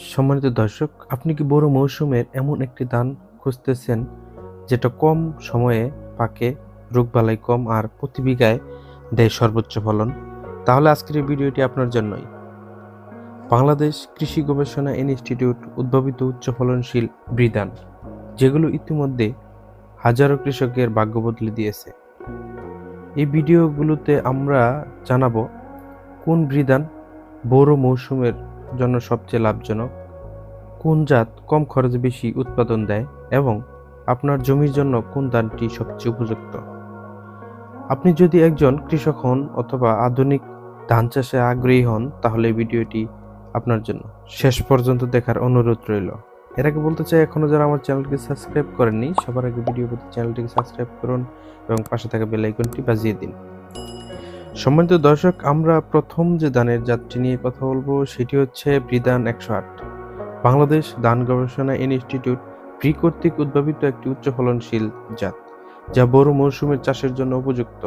সম্মানিত দর্শক, আপনি কি বোরো মৌসুমের এমন একটি ধান খুঁজতেছেন যেটা কম সময়ে পাকে, রোগবালাই কম আর প্রতি বিঘায় দেয় সর্বোচ্চ ফলন? তাহলে আজকের এই ভিডিওটি আপনার জন্যই। বাংলাদেশ কৃষি গবেষণা ইনস্টিটিউট উদ্ভাবিত উচ্চ ফলনশীল বীজ, যেগুলো ইতিমধ্যে হাজারো কৃষকের ভাগ্য বদলে দিয়েছে। এই ভিডিওগুলোতে আমরা জানাবো কোন বীজ বোরো মৌসুমের জন্য সবচেয়ে লাভজনক, কোন জাত কম খরচে বেশি উৎপাদন দেয় এবং আপনার জমির জন্য কোন ধানটি সবচেয়ে উপযুক্ত। আপনি যদি একজন কৃষক হন অথবা আধুনিক ধান চাষে আগ্রহী হন, তাহলে এই ভিডিওটি আপনার জন্য। শেষ পর্যন্ত দেখার অনুরোধ রইল। এর আগে বলতে চাই, এখনো যারা আমার চ্যানেলকে সাবস্ক্রাইব করেননি, সবার আগে ভিডিও পেতে চ্যানেলটিকে সাবস্ক্রাইব করুন এবং পাশে থাকা বেল আইকনটি বাজিয়ে দিন। সম্মানিত দর্শক, আমরা প্রথম যে ধানের জাতটি নিয়ে কথা বলবো সেটি হচ্ছে বৃধান 108। বাংলাদেশ ধান গবেষণা ইনস্টিটিউট কর্তৃক উদ্ভাবিত একটি উচ্চ ফলনশীল জাত, যা বোরো মৌসুমের চাষের জন্য উপযুক্ত,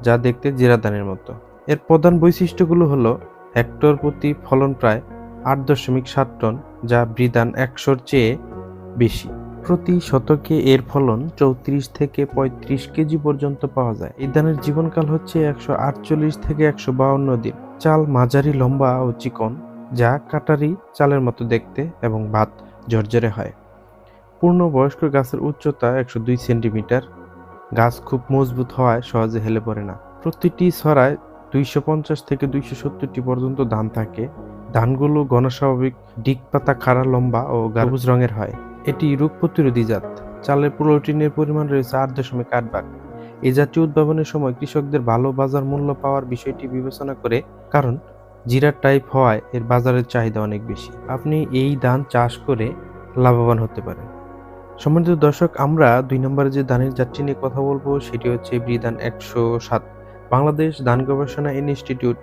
যা দেখতে জিরা ধানের মতো। এর প্রধান বৈশিষ্ট্যগুলো হলো হেক্টর প্রতি ফলন প্রায় 8.7 টন, যা বৃধান 100-র চেয়ে বেশি। প্রতি শতকে এর ফলন 34 থেকে 35 কেজি পর্যন্ত পাওয়া যায়। এই ধানের জীবনকাল হচ্ছে 148 থেকে 152 দিন। চাল মাঝারি লম্বা ও চিকন, যা কাটারি চালের মতো দেখতে এবং ভাত ঝরঝরে হয়। পূর্ণবয়স্ক গাছের উচ্চতা 102 সেন্টিমিটার। গাছ খুব মজবুত হওয়ায় সহজে হেলে পড়ে না। প্রতিটি ছড়ায় 250 থেকে 270টি পর্যন্ত ধান থাকে। ধানগুলো ঘনস্বাভাবিক, ডিগ পাতা খাড়া, লম্বা ও সবুজ রঙের হয়। এটি রোগ প্রতিরোধী জাত। চালে প্রোটিনের পরিমাণ রয়েছে 8.8 ভাগ। এই জাতীয় উদ্ভাবনের সময় কৃষকদের ভালো বাজার মূল্য পাওয়ার বিষয়টি বিবেচনা করে, কারণ জিরা টাইপ হওয়ায় এর বাজারের চাহিদা অনেক বেশি। আপনি এই ধান চাষ করে লাভবান হতে পারেন। সম্মানিত দর্শক, আমরা 2 নম্বরে যে ধানের জাতটি নিয়ে কথা বলবো সেটি হচ্ছে বৃধান 107। বাংলাদেশ ধান গবেষণা ইনস্টিটিউট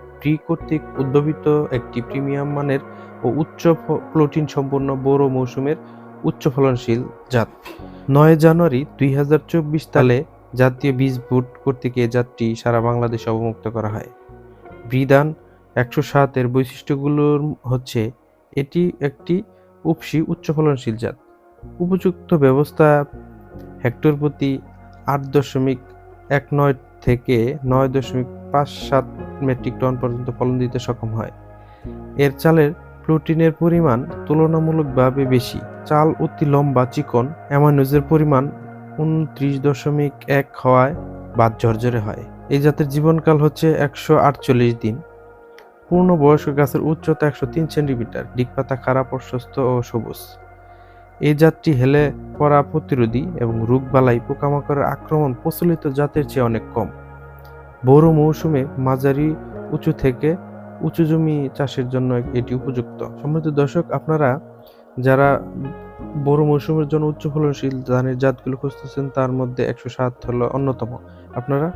কর্তৃক উদ্ভাবিত একটি প্রিমিয়াম মানের ও উচ্চ প্রোটিন সম্পন্ন বোরো মৌসুমের উচ্চ ফলনশীল জাত। 9 জানুয়ারি 2024 সালে জাতীয় বীজ বোর্ড কর্তৃক এই জাতটি সারা বাংলাদেশে অবমুক্ত করা হয়। বৃধান 107 এর বৈশিষ্ট্যগুলোর হচ্ছে, এটি একটি উপসি উচ্চ ফলনশীল জাত। উপযুক্ত ব্যবস্থা হেক্টর প্রতি 8.19 থেকে 9.57 মেট্রিক টন পর্যন্ত ফলন দিতে সক্ষম হয়। এর চালের প্রোটিনের পরিমাণ তুলনামূলকভাবে বেশি। চাল অতি লম্বা, চিকন, অ্যামাইনোজের পরিমাণ 29.1 হওয়ায় ভাত ঝরঝরে হয়। এই জাতের জীবনকাল হচ্ছে 148 দিন। পূর্ণবয়স্ক গাছের উচ্চতা 103 সেন্টিমিটার। ডিগপাতা খাড়া, প্রশস্ত ও সবুজ। এই জাতটি হেলে পড়া প্রতিরোধী এবং রোগবালাই, পোকামাকড়ের আক্রমণ প্রচলিত জাতের চেয়ে অনেক কম। বোরো মৌসুমে মাঝারি উঁচু থেকে উঁচু জমি চাষের জন্য এটি উপযুক্ত। সম্মানিত দর্শক, আপনারা যারা বোরো মৌসুমের জন্য উচ্চ ফলনশীল ধানের জাতগুলো খুঁজতেছেন, তার মধ্যে 107 হলো অন্যতম। আপনারা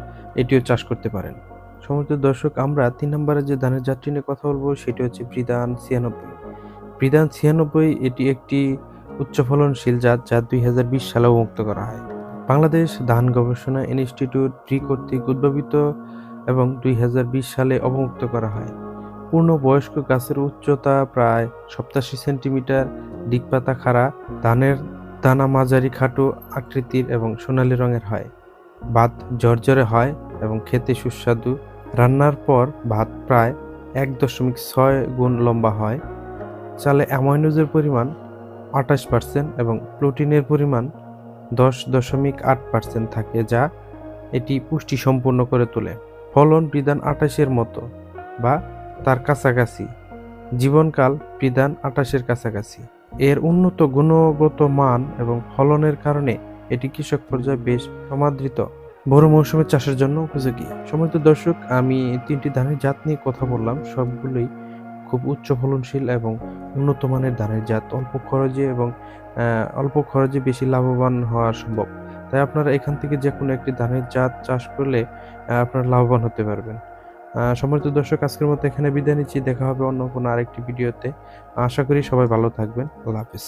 এটিও চাষ করতে পারেন। সম্মানিত দর্শক, আমরা 3 নম্বরে যে ধানের জাতটি নিয়ে কথা বলবো সেটি হচ্ছে বৃধান 96। বৃধান 96 এটি একটি উচ্চ ফলনশীল জাত, যা 2020 সালে অবমুক্ত করা হয়। বাংলাদেশ ধান গবেষণা ইনস্টিটিউট কর্তৃক উদ্ভাবিত এবং 2020 সালে অবমুক্ত করা হয়। পূর্ণবয়স্ক গাছের উচ্চতা প্রায় 87 সেন্টিমিটার। ডিগপাতা খাড়া। ধানের দানা মাঝারি খাটো আকৃতির এবং সোনালী রঙের হয়। ভাত ঝরঝরে হয় এবং খেতে সুস্বাদু। রান্নার পর ভাত প্রায় 1.6 গুণ লম্বা হয়। চালে অ্যামাইনোজের পরিমাণ 28% এবং প্রোটিনের পরিমাণ 10.8% থাকে, যা এটি পুষ্টি সম্পূর্ণ করে তোলে। ফলন বৃধান 28-এর মতো বা তার কাছাকাছি। জীবনকাল বৃধান 28-এর কাছাকাছি। এর উন্নত গুণগত মান এবং ফলনের কারণে এটি কৃষক পর্যায়ে বেশ সমাদৃত। বোরো মৌসুমে চাষের জন্য উপযোগী। সম্মানিত দর্শক, আমি 3টি ধানের জাত নিয়ে কথা বললাম। সবগুলোই খুব উচ্চ ফলনশীল এবং উন্নত মানের ধানের জাত। অল্প খরচে বেশি লাভবান হওয়া সম্ভব। তাই আপনারা এখান থেকে যে কোনো একটি ধানের জাত চাষ করলে আপনারা লাভবান হতে পারবেন। সম্মানিত দর্শক, আজকের মতো এখানে বিদায় নিচ্ছি। দেখা হবে অন্য কোনো আরেকটি ভিডিওতে। আশা করি সবাই ভালো থাকবেন। আল্লাহ হাফেজ।